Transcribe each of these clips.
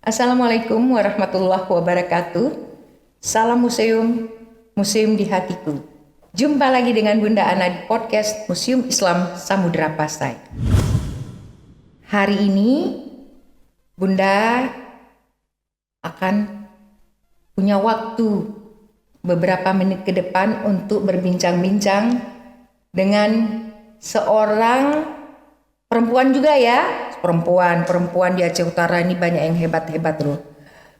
Assalamualaikum warahmatullahi wabarakatuh. Salam museum, museum di hatiku. Jumpa lagi dengan Bunda Ana di podcast Museum Islam Samudra Pasai. Hari ini Bunda akan punya waktu beberapa menit ke depan untuk berbincang-bincang dengan seorang perempuan juga ya. Perempuan di Aceh Utara ini banyak yang hebat-hebat loh.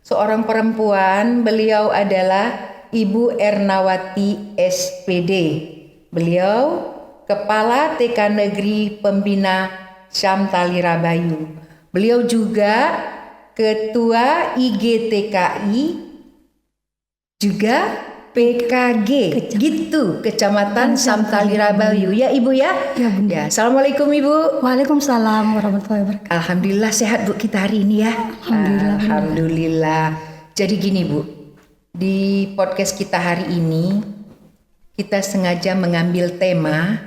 Seorang perempuan, beliau adalah Ibu Ernawati SPD. Beliau Kepala TK Negeri Pembina Syam Tali Rabayu. Beliau juga Ketua IGTKI, juga PKG gitu, Kecamatan Syam Tali Rabayu ya Ibu ya. Ya, Bunda. Ya, Assalamualaikum Ibu. Waalaikumsalam warahmatullahi wabarakatuh. Alhamdulillah sehat Bu kita hari ini ya. Alhamdulillah. Jadi gini Bu, di podcast kita hari ini kita sengaja mengambil tema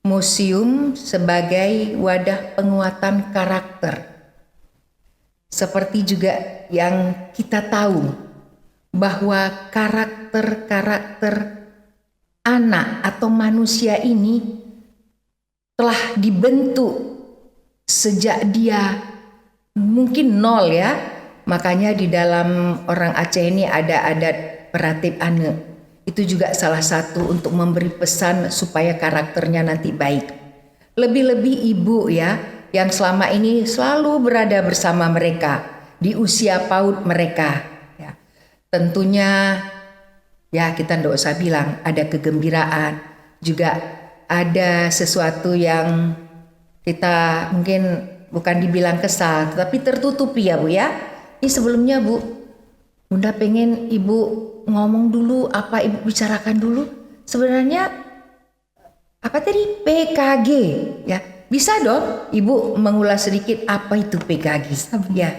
museum sebagai wadah penguatan karakter. Seperti juga yang kita tahu bahwa karakter anak atau manusia ini telah dibentuk sejak dia mungkin nol ya. Makanya di dalam orang Aceh ini ada adat peratip ane. Itu juga salah satu untuk memberi pesan supaya karakternya nanti baik. Lebih-lebih ibu ya yang selama ini selalu berada bersama mereka di usia PAUD mereka. Tentunya ya kita tidak usah bilang ada kegembiraan, juga ada sesuatu yang kita mungkin bukan dibilang kesal tetapi tertutupi ya Bu ya. Ini sebelumnya Bu, Bunda pengen Ibu ngomong dulu, apa Ibu bicarakan dulu. Sebenarnya apa tadi PKG ya? Bisa dong Ibu mengulas sedikit apa itu PKG? Ya.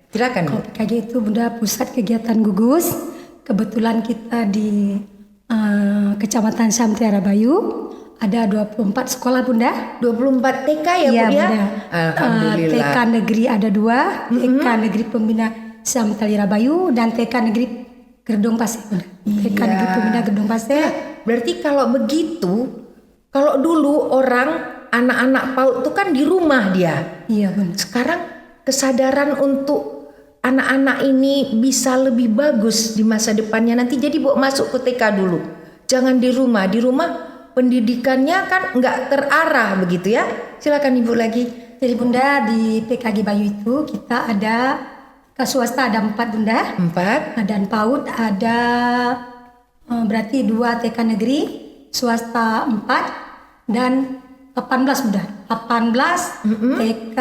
Silakan Bu. PKG itu Bunda pusat kegiatan gugus. Kebetulan kita di Kecamatan Syam Tali Rabayu ada 24 sekolah Bunda. 24 TK ya Bu ya? Bunda. Alhamdulillah. TK negeri ada 2, TK negeri Pembina Syam Tali Rabayu dan TK negeri Gerdong Pasir Bunda. TK negeri Pembina Gerdong Pasir. Berarti kalau begitu, kalau dulu orang anak-anak PAUD itu kan di rumah dia. Iya Bunda. Sekarang kesadaran untuk anak-anak ini bisa lebih bagus di masa depannya nanti, jadi Bu masuk ke TK dulu. Jangan di rumah. Di rumah pendidikannya kan nggak terarah begitu ya. Silakan Ibu lagi. Jadi Bunda di PKG Bayu itu kita ada ke swasta ada 4 Bunda. 4. Dan PAUD ada berarti 2 TK negeri, swasta 4 dan 18 Bunda. 18 TK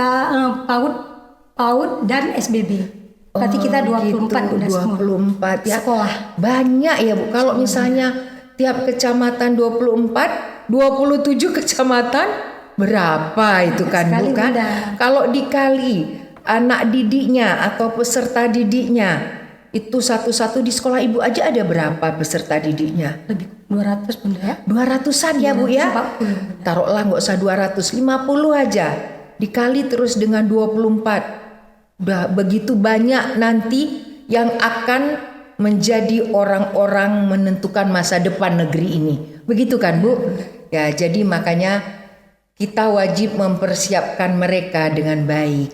PAUD dan SBB. Berarti kita 24 gitu, Bunda 24 ya. Sekolah. Banyak ya Bu. Kalau misalnya tiap kecamatan 24, 27 kecamatan berapa itu kan Bu kan? Kalau dikali anak didiknya atau peserta didiknya itu satu-satu di sekolah Ibu aja ada berapa peserta didiknya? Lebih 200 Bunda ya. 200-an ya Bu ya. 240. Taruhlah nggak usah 250 aja. Dikali terus dengan 24. Udah begitu banyak nanti yang akan menjadi orang-orang menentukan masa depan negeri ini. Begitu kan Bu? Ya, jadi makanya kita wajib mempersiapkan mereka dengan baik.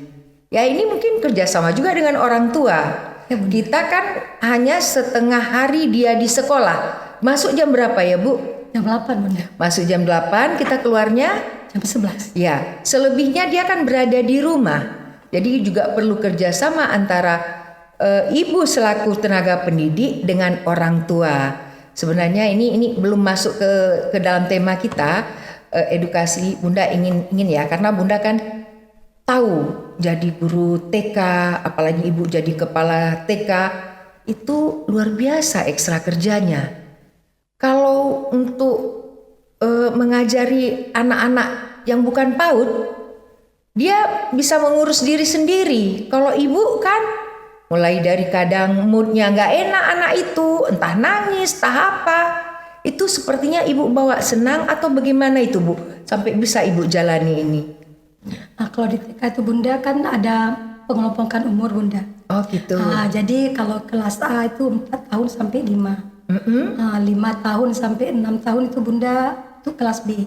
Ya ini mungkin kerjasama juga dengan orang tua. Kita kan hanya setengah hari dia di sekolah. Masuk jam berapa ya Bu? Jam 8 Bunda. Masuk jam 8, kita keluarnya Jam 11. ya, selebihnya dia kan berada di rumah. Jadi juga perlu kerjasama antara ibu selaku tenaga pendidik dengan orang tua. Sebenarnya ini belum masuk ke dalam tema kita edukasi. Bunda ingin ya, karena Bunda kan tahu jadi guru TK, apalagi Ibu jadi kepala TK itu luar biasa ekstra kerjanya. Kalau untuk mengajari anak-anak yang bukan PAUD, dia bisa mengurus diri sendiri. Kalau Ibu kan mulai dari kadang moodnya nggak enak anak itu, entah nangis, entah apa. Itu sepertinya Ibu bawa senang atau bagaimana itu Bu? Sampai bisa Ibu jalani ini. Nah, kalau di TK itu Bunda kan ada pengelompokan umur Bunda. Oh gitu. Jadi kalau kelas A itu 4 tahun sampai 5. 5 tahun sampai 6 tahun itu Bunda itu kelas B.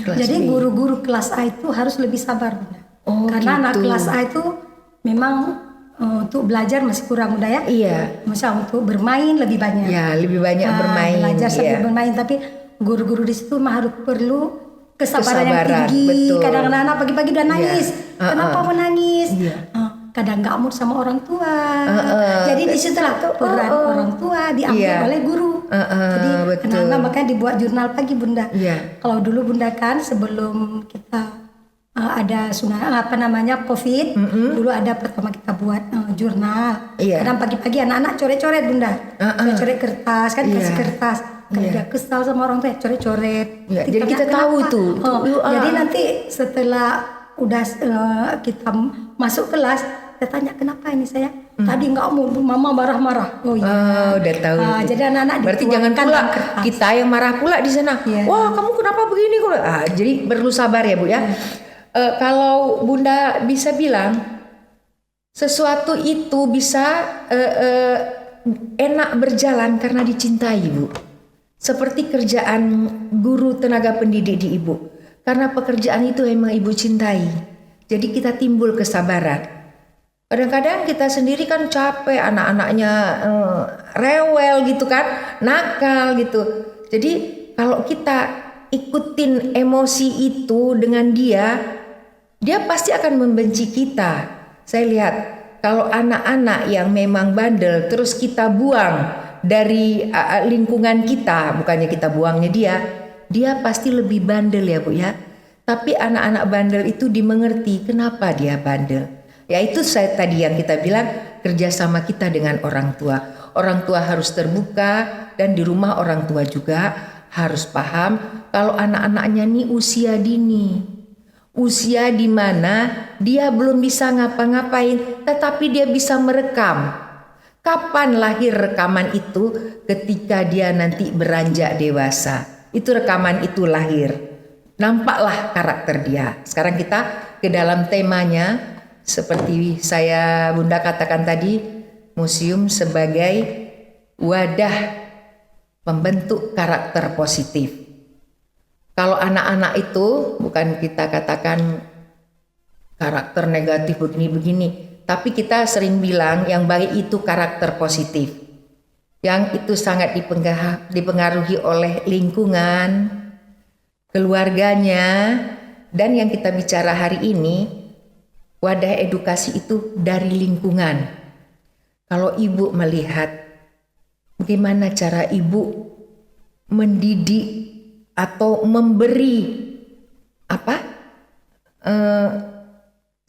Kelas Jadi B. guru-guru kelas A itu harus lebih sabar Bunda. Oh, Karena anak gitu. kelas A itu memang untuk belajar masih kurang Bunda ya. Iya. Misal untuk bermain lebih banyak. Ya, lebih banyak bermain. Belajar sambil Iya. bermain, tapi guru-guru di situ mah harus perlu kesabaran yang Kesabaran, tinggi. betul. Kadang anak-anak pagi-pagi udah nangis. Iya. Kenapa menangis? Iya. Kadang nggak mood sama orang tua. Jadi di situlah peran orang tua diambil Iya. oleh guru. Jadi betul. anak-anak makanya dibuat jurnal pagi Bunda. Iya. Kalau dulu Bunda kan sebelum kita ada COVID, dulu ada pertama kita buat jurnal. Iya. Kadang pagi-pagi anak-anak coret-coret Bunda, coret-coret kertas kan, Iya. kasih kertas. Kalau Iya. dia kesal sama orang tua, coret-coret. Iya, Nanti jadi tanya kita tahu kenapa. tuh. Jadi nanti setelah udah kita masuk kelas, kita tanya kenapa ini saya tadi nggak mau, mama marah-marah. Oh iya. Udah tahu. Jadi anak-anak Berarti jangan dituangkan pula dalam kertas. kita yang marah pula di sana. Iya. Wah, kamu kenapa begini? Jadi perlu sabar ya, Bu ya. Kalau Bunda bisa bilang sesuatu itu bisa enak berjalan karena dicintai, Bu. Seperti kerjaan guru tenaga pendidik di Ibu. Karena pekerjaan itu memang Ibu cintai. Jadi kita timbul kesabaran. Kadang-kadang kita sendiri kan capek, anak-anaknya rewel gitu kan, nakal gitu. Jadi kalau kita ikutin emosi itu dengan dia pasti akan membenci kita. Saya lihat kalau anak-anak yang memang bandel terus kita buang dari lingkungan kita, bukannya kita buangnya dia pasti lebih bandel ya Bu ya. Tapi anak-anak bandel itu dimengerti kenapa dia bandel. Yaitu saya tadi yang kita bilang kerjasama kita dengan orang tua. Orang tua harus terbuka dan di rumah orang tua juga harus paham kalau anak-anaknya nih usia dini. Usia di mana dia belum bisa ngapa-ngapain tetapi dia bisa merekam. Kapan lahir rekaman itu? Ketika dia nanti beranjak dewasa. Itu rekaman itu lahir. Nampaklah karakter dia. Sekarang kita ke dalam temanya. Seperti saya Bunda katakan tadi, museum sebagai wadah membentuk karakter positif. Kalau anak-anak itu bukan kita katakan karakter negatif begini-begini, tapi kita sering bilang yang baik itu karakter positif. Yang itu sangat dipengaruhi oleh lingkungan, keluarganya, dan yang kita bicara hari ini, wadah edukasi itu dari lingkungan. Kalau ibu melihat bagaimana cara ibu mendidik atau memberi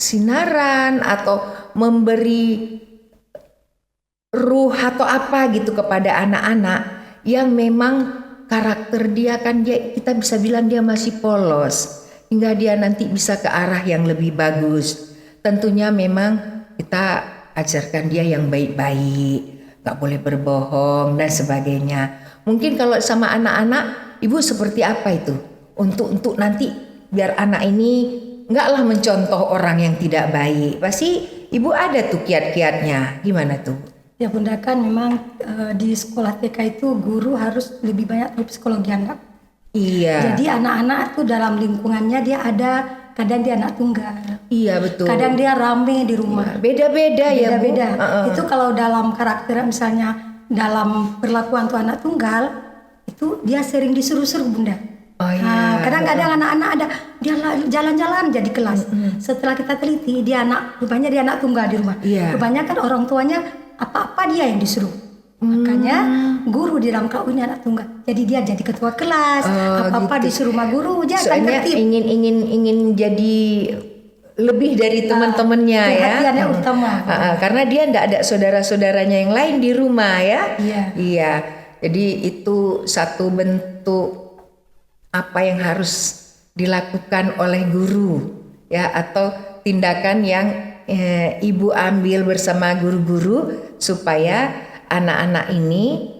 sinaran atau memberi ruh atau apa gitu kepada anak-anak yang memang karakter dia kan kita bisa bilang dia masih polos hingga dia nanti bisa ke arah yang lebih bagus. Tentunya memang kita ajarkan dia yang baik-baik, gak boleh berbohong dan sebagainya. Mungkin kalau sama anak-anak, ibu seperti apa itu? Untuk nanti biar anak ini gaklah mencontoh orang yang tidak baik. Pasti ibu ada tuh kiat-kiatnya, gimana tuh? Ya Bunda kan memang di sekolah TK itu guru harus lebih banyak tahu psikologi anak. Iya. Jadi anak-anak tuh dalam lingkungannya dia ada, kadang dia anak tunggal. Iya betul. Kadang dia rame di rumah. Beda-beda ya Bu. Beda-beda. Itu kalau dalam karakter misalnya dalam perlakuan tuh anak tunggal, itu dia sering disuruh-suruh Bunda. Oh iya. Kadang-kadang anak-anak ada dia jalan-jalan jadi kelas. Setelah kita teliti rupanya dia anak tunggal di rumah. Iya. Kebanyakan orang tuanya apa-apa dia yang disuruh. Makanya guru di dalam kelas ini anak tunggal. Jadi dia jadi ketua kelas. Apa-apa disuruh sama guru dia akan Soalnya tertib. ingin jadi lebih dari teman-temannya ya. Perhatiannya utama. Karena dia enggak ada saudara-saudaranya yang lain di rumah ya. Iya. Jadi itu satu bentuk apa yang harus dilakukan oleh guru ya, atau tindakan yang ibu ambil bersama guru-guru supaya anak-anak ini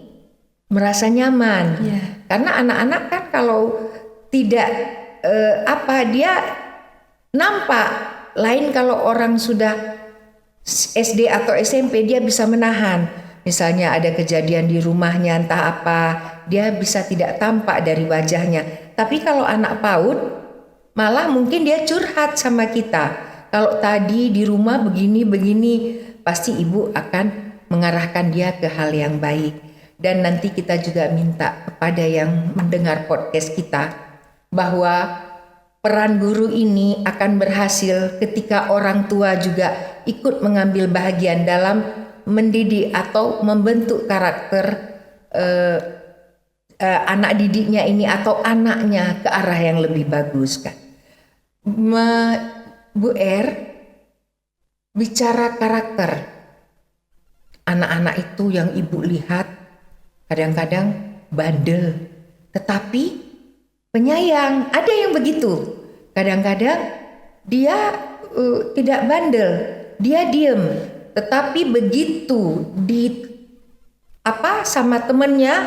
merasa nyaman. Karena anak-anak kan kalau tidak dia nampak. Lain kalau orang sudah SD atau SMP dia bisa menahan. Misalnya ada kejadian di rumahnya entah apa, dia bisa tidak tampak dari wajahnya. Tapi kalau anak PAUD malah mungkin dia curhat sama kita. Kalau tadi di rumah begini-begini, pasti ibu akan mengarahkan dia ke hal yang baik. Dan nanti kita juga minta kepada yang mendengar podcast kita bahwa peran guru ini akan berhasil ketika orang tua juga ikut mengambil bahagian dalam mendidik atau membentuk karakter anak didiknya ini atau anaknya ke arah yang lebih bagus kan. Bu R, bicara karakter anak-anak itu yang ibu lihat kadang-kadang bandel, tetapi penyayang. Ada yang begitu. Kadang-kadang dia tidak bandel, dia diem. Tetapi begitu sama temennya,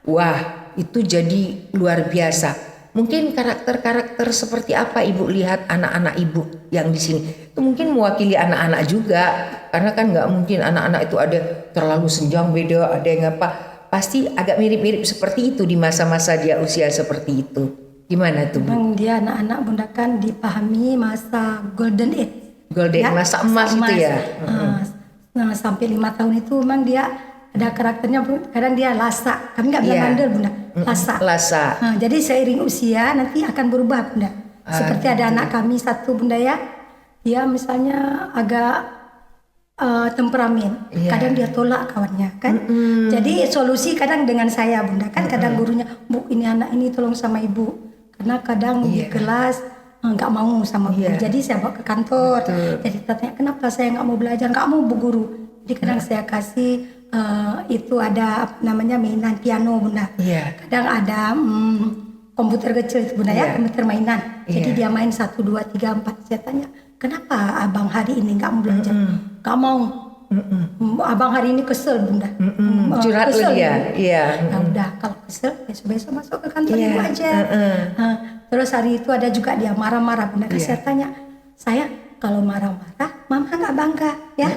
wah itu jadi luar biasa. Mungkin karakter-karakter seperti apa ibu lihat anak-anak ibu yang di sini? Itu mungkin mewakili anak-anak juga, karena kan nggak mungkin anak-anak itu ada terlalu senjang beda, ada yang apa. Pasti agak mirip-mirip seperti itu di masa-masa dia usia seperti itu. Gimana tuh Bu? Memang dia anak-anak Bunda kan dipahami masa golden age. Golden Ya, masa emas itu ya. Nah, sampai 5 tahun itu memang dia ada karakternya, kadang dia lasa. Kami nggak bilang bandel Bunda, lasa. Lasa. Nah, jadi seiring usia nanti akan berubah Bunda. Seperti ada anak kami satu Bunda ya, dia misalnya agak temperamen, kadang dia tolak kawannya kan. Jadi solusi kadang dengan saya Bunda kan, kadang gurunya, Bu ini anak ini tolong sama ibu, karena kadang di kelas nggak mau sama guru. Jadi saya bawa ke kantor. Jadi tanya kenapa saya nggak mau belajar, nggak mau Bu Guru. Jadi kadang saya kasih itu ada namanya mainan piano Bunda. Kadang ada komputer kecil itu Bunda ya, komputer mainan. Jadi dia main 1, 2, 3, 4. Saya tanya kenapa abang hari ini nggak mau belajar? Nggak mau. Abang hari ini kesel Bunda. Curhat kesel dia. Iya. Nah udah kalau kesel besok-besok masuk ke kantor ibu aja. Terus hari itu ada juga dia marah-marah Bunda. Saya tanya, saya kalau marah-marah mama nggak bangga ya.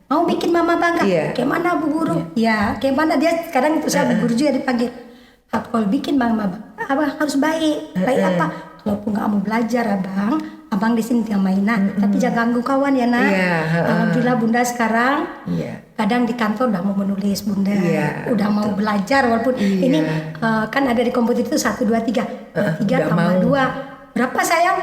Mau bikin mama bangga. Kayak mana Bu Guru? Ya kayak mana dia sekarang itu saya Bu Guru juga dipanggil. Kalau bikin mama bangga, abang harus baik. Baik apa? Kalaupun nggak mau belajar abang di sini tinggal mainan, tapi jangan ganggu kawan ya nak. Alhamdulillah Bunda sekarang kadang di kantor udah mau menulis Bunda, udah mau belajar walaupun ini kan ada di komputer itu 1, 2, 3, 3 tambah 2 berapa sayang?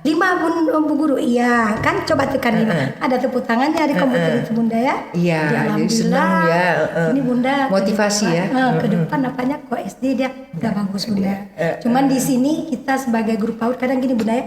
5 Bu Guru. Iya kan, coba tekan 5. Ada tepuk tangannya di komputer itu Bunda ya. Iya, jadi senang ya. Ini Bunda motivasi ke depan, ya. Ke depan apanya kok SD dia udah bagus Bunda. Cuman di sini kita sebagai guru PAUD kadang gini Bunda ya,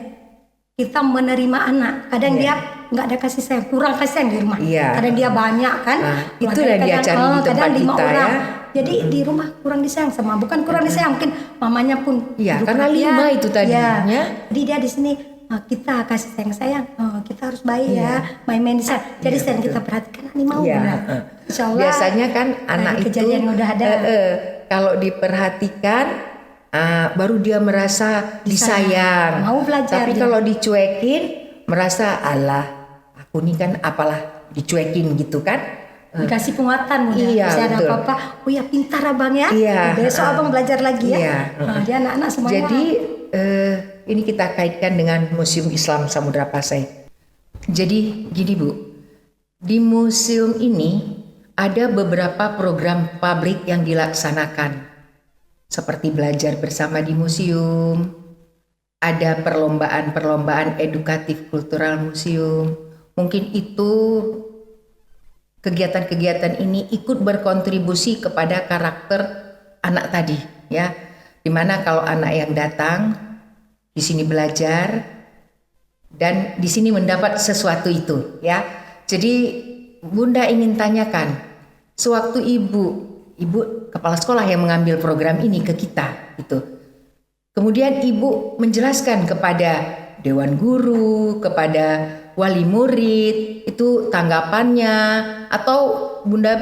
kita menerima anak, kadang dia nggak ada kasih sayang, kurang kasih sayang di rumah. Kadang dia banyak kan, itu yang dia cari di tempat kadang 5 kita orang. ya. Jadi di rumah kurang disayang sama, bukan kurang disayang, mungkin mamanya pun karena 5 itu tadinya. Jadi dia di sini kita kasih sayang, kita harus baik ya, main-main di sana. Jadi sering kita perhatikan ini mau Insya Allah. Biasanya kan anak itu kejadian udah ada. Kalau diperhatikan baru dia merasa disayang. Mau belajar. Tapi kalau dicuekin merasa alah aku ini kan apalah dicuekin gitu kan. Dikasih penguatan Bunda. Bisa ada apa-apa, oh ya pintar abang ya. Besok abang belajar lagi ya. Dia anak-anak semuanya. Jadi ini kita kaitkan dengan Museum Islam Samudra Pasai. Jadi gini Bu, di museum ini ada beberapa program publik yang dilaksanakan. Seperti belajar bersama di museum, ada perlombaan-perlombaan edukatif kultural museum. Mungkin itu kegiatan-kegiatan ini ikut berkontribusi kepada karakter anak tadi ya. Dimana kalau anak yang datang di sini belajar dan di sini mendapat sesuatu itu ya. Jadi Bunda ingin tanyakan, sewaktu ibu kepala sekolah yang mengambil program ini ke kita gitu. Kemudian ibu menjelaskan kepada dewan guru, kepada wali murid, itu tanggapannya, atau Bunda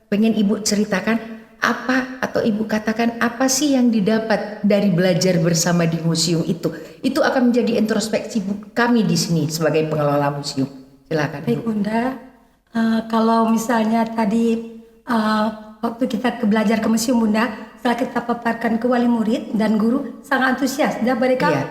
pengen ibu ceritakan apa, atau ibu katakan apa sih yang didapat dari belajar bersama di museum itu akan menjadi introspeksi kami di sini sebagai pengelola museum. Silakan. Baik Bunda, Kalau misalnya tadi waktu kita belajar ke museum Bunda, setelah kita paparkan ke wali murid dan guru sangat antusias dan mereka Iya.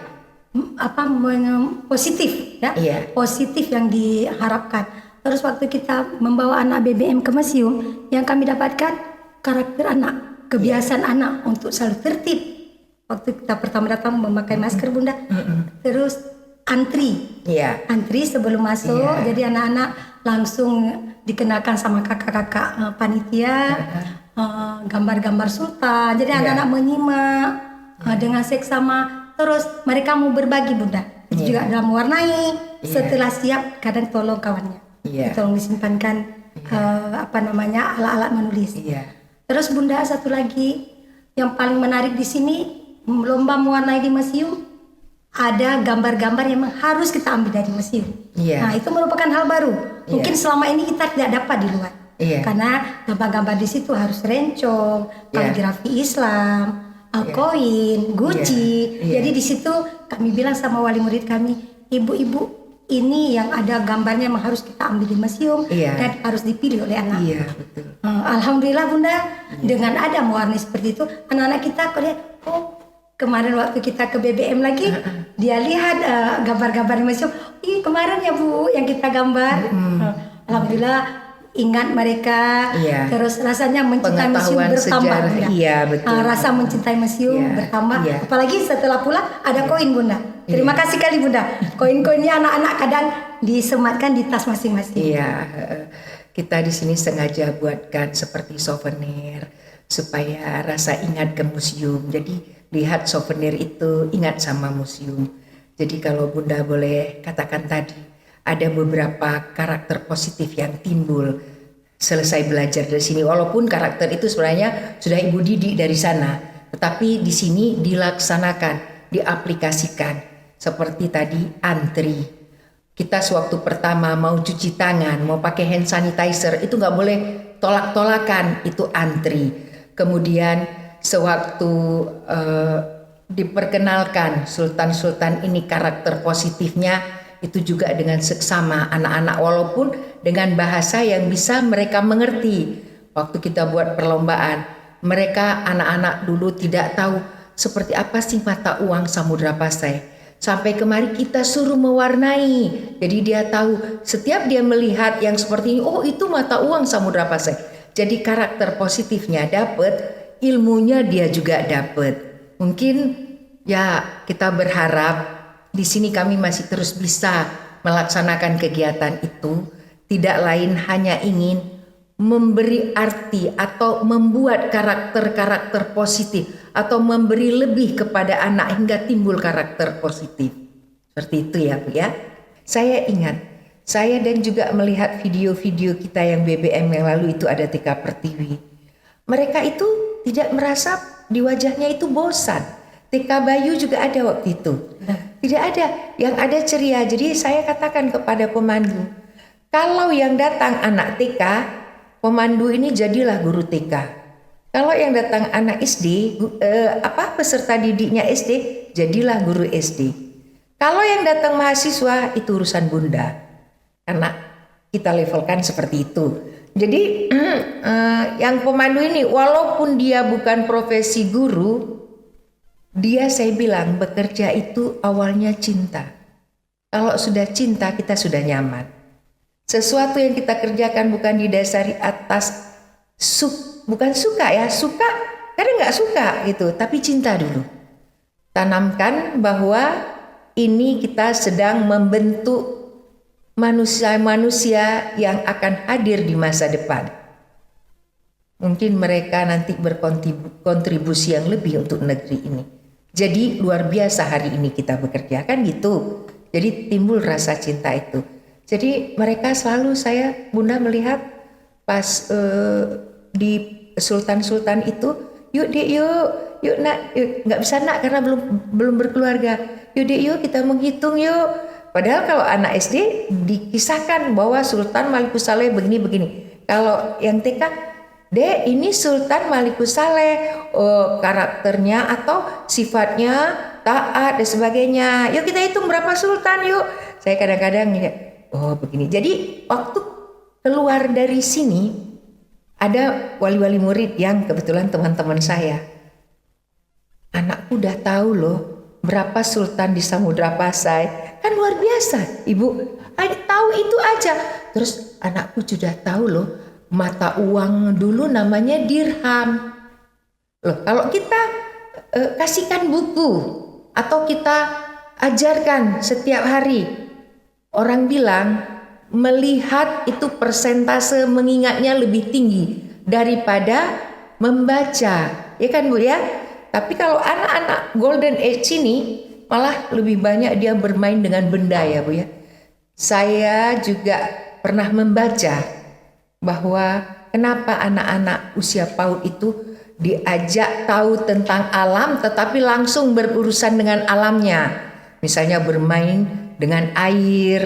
Positif ya, Iya. positif yang diharapkan. Terus waktu kita membawa anak BBM ke museum, yang kami dapatkan karakter anak, kebiasaan anak untuk selalu tertib. Waktu kita pertama datang memakai masker Bunda, terus antri. Iya. Antri sebelum masuk, Iya. jadi anak-anak langsung dikenalkan sama kakak-kakak panitia, gambar-gambar sultan. Jadi anak-anak menyimak dengan seksama. Terus mereka mau berbagi Bunda, itu juga dalam mewarnai. Setelah siap, kadang tolong kawannya, tolong disimpankan alat-alat menulis. Iya. Terus Bunda satu lagi yang paling menarik di sini, lomba mewarnai di museum. Ada gambar-gambar yang harus kita ambil dari museum. Iya. Nah, itu merupakan hal baru. Mungkin selama ini kita tidak dapat di luar. Iya. Karena gambar-gambar di situ harus rencong, kaligrafi Islam, koin, guci. Iya. Jadi di situ kami bilang sama wali murid kami, ibu-ibu ini yang ada gambarnya yang harus kita ambil di museum dan harus dipilih oleh anak. Iya, betul. Alhamdulillah Bunda, dengan ada mewarnai seperti itu, anak-anak kita kok lihat, kemarin waktu kita ke BBM lagi, dia lihat gambar-gambar di museum. Ih, kemarin ya Bu yang kita gambar. Alhamdulillah ingat mereka. Terus rasanya mencintai museum bertambah. Iya, betul. Rasa mencintai museum bertambah. Apalagi setelah pulang ada koin Bunda. Terima kasih kali Bunda. Koin-koinnya anak-anak kadang disematkan di tas masing-masing. Iya. Kita di sini sengaja buatkan seperti souvenir supaya rasa ingat ke museum. Jadi lihat souvenir itu ingat sama museum. Jadi kalau Bunda boleh katakan tadi, ada beberapa karakter positif yang timbul selesai belajar dari sini. Walaupun karakter itu sebenarnya sudah Ibu didik dari sana, tetapi di sini dilaksanakan, diaplikasikan. Seperti tadi antri. Kita sewaktu pertama mau cuci tangan, mau pakai hand sanitizer, itu nggak boleh tolak-tolakan, itu antri. Kemudian sewaktu diperkenalkan sultan-sultan ini karakter positifnya, itu juga dengan seksama anak-anak walaupun dengan bahasa yang bisa mereka mengerti. Waktu kita buat perlombaan, mereka anak-anak dulu tidak tahu seperti apa sih mata uang Samudra Pasai. Sampai kemari kita suruh mewarnai. Jadi dia tahu setiap dia melihat yang seperti ini, oh itu mata uang Samudra Pasai. Jadi karakter positifnya dapat, ilmunya dia juga dapat. Mungkin ya kita berharap di sini kami masih terus bisa melaksanakan kegiatan itu, tidak lain hanya ingin memberi arti atau membuat karakter-karakter positif atau memberi lebih kepada anak hingga timbul karakter positif. Seperti itu ya Bu ya. Saya ingat, saya dan juga melihat video-video kita yang BBM yang lalu itu ada TK Pertiwi. Mereka itu tidak merasa di wajahnya itu bosan. TK Bayu juga ada waktu itu. Tidak ada, yang ada ceria. Jadi saya katakan kepada pemandu, kalau yang datang anak TK, pemandu ini jadilah guru TK. Kalau yang datang anak SD, peserta didiknya SD, jadilah guru SD. Kalau yang datang mahasiswa, itu urusan Bunda. Karena kita levelkan seperti itu. Jadi yang pemandu ini, walaupun dia bukan profesi guru, dia saya bilang bekerja itu awalnya cinta. Kalau sudah cinta, kita sudah nyaman. Sesuatu yang kita kerjakan bukan didasari atas bukan suka ya, suka kadang nggak suka gitu, tapi cinta dulu. Tanamkan bahwa ini kita sedang membentuk manusia-manusia yang akan hadir di masa depan. Mungkin mereka nanti berkontribusi yang lebih untuk negeri ini. Jadi luar biasa hari ini kita bekerja kan gitu. Jadi timbul rasa cinta itu. Jadi mereka selalu Bunda melihat pas di sultan-sultan itu, yuk nak, nggak bisa nak karena belum berkeluarga. Yuk Dek, yuk kita menghitung yuk. Padahal kalau anak SD dikisahkan bahwa Sultan Malikusaleh begini. Kalau yang TK, Dek ini Sultan Malikusaleh, karakternya atau sifatnya taat dan sebagainya. Yuk kita hitung berapa sultan yuk. Saya kadang-kadang oh begini. Jadi waktu keluar dari sini ada wali-wali murid yang kebetulan teman-teman saya. Anakku udah tahu loh berapa sultan di Samudra Pasai. Kan luar biasa, Ibu. Tahu itu aja. Terus anakku sudah tahu loh mata uang dulu namanya dirham. Loh, kalau kita kasihkan buku atau kita ajarkan setiap hari, orang bilang melihat itu persentase mengingatnya lebih tinggi daripada membaca, ya kan Bu ya? Tapi kalau anak-anak golden age ini malah lebih banyak dia bermain dengan benda ya Bu ya. Saya juga pernah membaca bahwa kenapa anak-anak usia PAUD itu diajak tahu tentang alam tetapi langsung berurusan dengan alamnya. Misalnya bermain dengan air,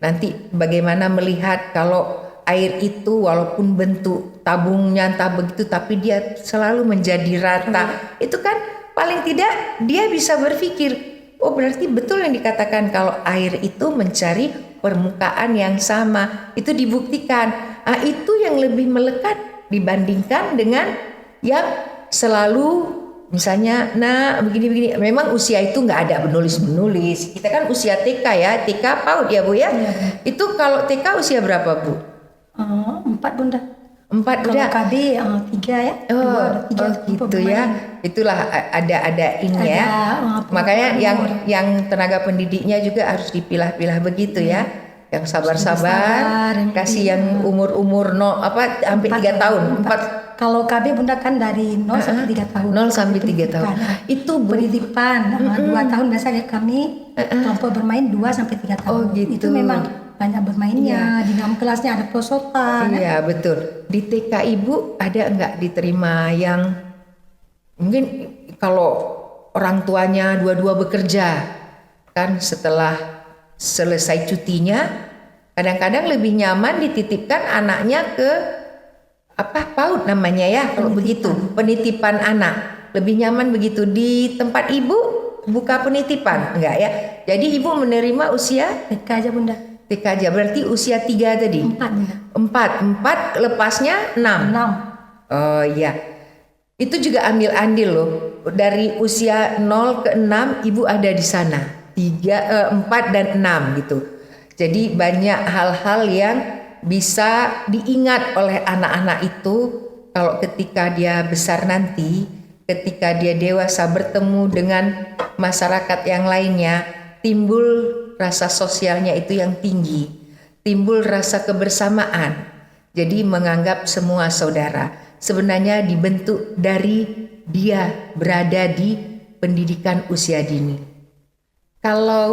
nanti bagaimana melihat kalau air itu walaupun bentuk tabungnya entah begitu tapi dia selalu menjadi rata. Itu kan paling tidak dia bisa berpikir, oh berarti betul yang dikatakan kalau air itu mencari permukaan yang sama. Itu dibuktikan. Itu yang lebih melekat dibandingkan dengan yang selalu misalnya begini-begini. Memang usia itu nggak ada menulis. Kita kan usia TK ya, TK PAUD ya Bu ya. Itu kalau TK usia berapa Bu? 4 Bunda. 4 Kalau udah. KB 3 ya. Oh gitu ya. Itulah ada ini ya. Makanya yang tenaga pendidiknya juga harus dipilah-pilah begitu ya. Yang sabar-sabar, kasih yang umur hampir 3 tahun. 4. Kalau KB Bunda kan dari 0 sampai 3 tahun. 0 sampai 3 tahun. Itu penitipan 2 tahun biasanya kami kelompok bermain 2 sampai 3 tahun. Oh gitu. Itu memang banyak bermainnya. Di dalam kelasnya ada pelosotan. Iya betul. Di TK Ibu ada enggak diterima yang mungkin kalau orang tuanya dua-dua bekerja kan setelah selesai cutinya kadang-kadang lebih nyaman dititipkan anaknya ke PAUD namanya ya kalau begitu, penitipan anak. Lebih nyaman begitu. Di tempat Ibu buka penitipan enggak ya? Jadi Ibu menerima usia TK aja Bunda. TK aja berarti usia 3 tadi. 4 lepasnya 6. Oh iya. Itu juga ambil andil loh. Dari usia 0 ke 6 Ibu ada di sana. 4 dan 6 gitu. Jadi banyak hal-hal yang bisa diingat oleh anak-anak itu kalau ketika dia besar nanti, ketika dia dewasa bertemu dengan masyarakat yang lainnya, timbul rasa sosialnya itu yang tinggi, timbul rasa kebersamaan. Jadi menganggap semua saudara. Sebenarnya dibentuk dari dia berada di pendidikan usia dini. Kalau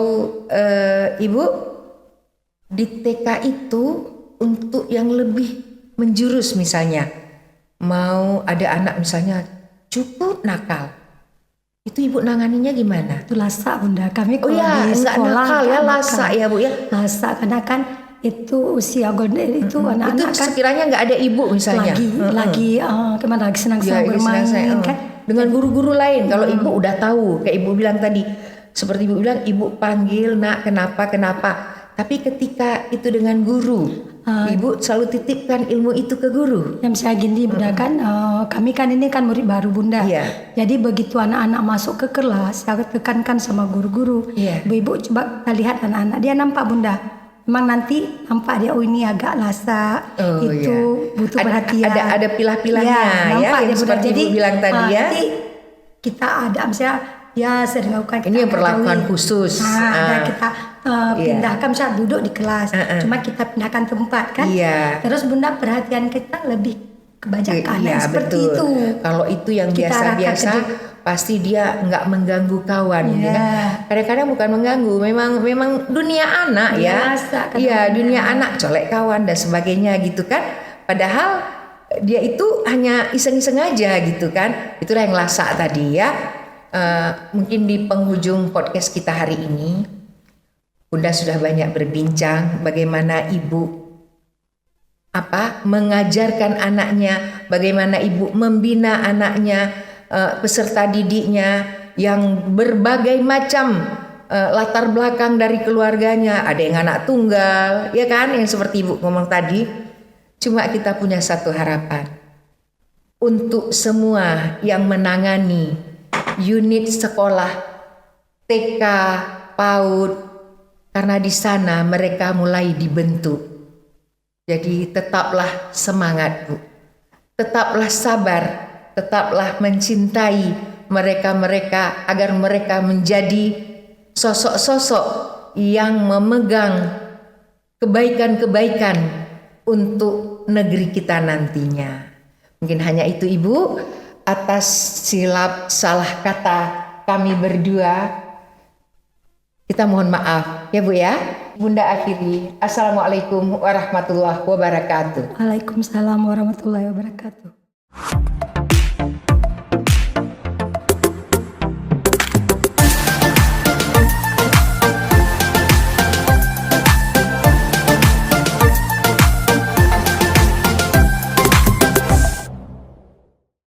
Ibu di TK itu untuk yang lebih menjurus misalnya, mau ada anak misalnya cukup nakal, itu Ibu nanganinya gimana? Itu lasa Bunda. Kami kalau enggak di sekolah nakal ya, lasa ya Bu ya. Lasa karena kan itu usia golden itu anak-anak itu kan sekiranya nggak ada ibu misalnya lagi senang-senang bermain kan dengan guru-guru lain. Kalau Ibu udah tahu, kayak Ibu bilang tadi, seperti Ibu bilang, Ibu panggil nak kenapa. Tapi ketika itu dengan guru, Ibu selalu titipkan ilmu itu ke guru. Yang misalnya gini Bunda kan, kami kan ini kan murid baru Bunda. Jadi begitu anak-anak masuk ke kelas, saya tekankan sama guru-guru. Ibu coba kita lihat anak-anak, dia nampak Bunda. Memang nanti nampak dia ini agak lasa, butuh perhatian. Ada pilah-pilahnya ya, yang seperti Ibu bilang tadi ya. Nanti kita ada misalnya dia sering lakukan ini yang perlakuan khusus. Ada kita pindahkan misalnya duduk di kelas, cuma kita pindahkan tempat kan. Terus Bunda perhatian kita lebih kebanyakan seperti betul. itu. Kalau itu yang biasa-biasa pasti dia nggak mengganggu kawan. Kadang-kadang bukan mengganggu, memang dunia anak dunia anak colek kawan dan sebagainya gitu kan. Padahal dia itu hanya iseng-iseng aja gitu kan. Itulah yang lasa tadi ya. Mungkin di penghujung podcast kita hari ini, Bunda sudah banyak berbincang bagaimana Ibu mengajarkan anaknya, bagaimana Ibu membina anaknya, peserta didiknya yang berbagai macam latar belakang dari keluarganya. Ada yang anak tunggal, ya kan, yang seperti Ibu ngomong tadi. Cuma kita punya satu harapan. Untuk semua yang menangani unit sekolah TK, PAUD, karena di sana mereka mulai dibentuk. Jadi tetaplah semangat, Bu. Tetaplah sabar, tetaplah mencintai mereka-mereka agar mereka menjadi sosok-sosok yang memegang kebaikan-kebaikan untuk negeri kita nantinya. Mungkin hanya itu, Ibu, atas silap salah kata kami berdua. Kita mohon maaf ya, Bu ya. Bunda akhiri. Assalamualaikum warahmatullahi wabarakatuh. Waalaikumsalam warahmatullahi wabarakatuh.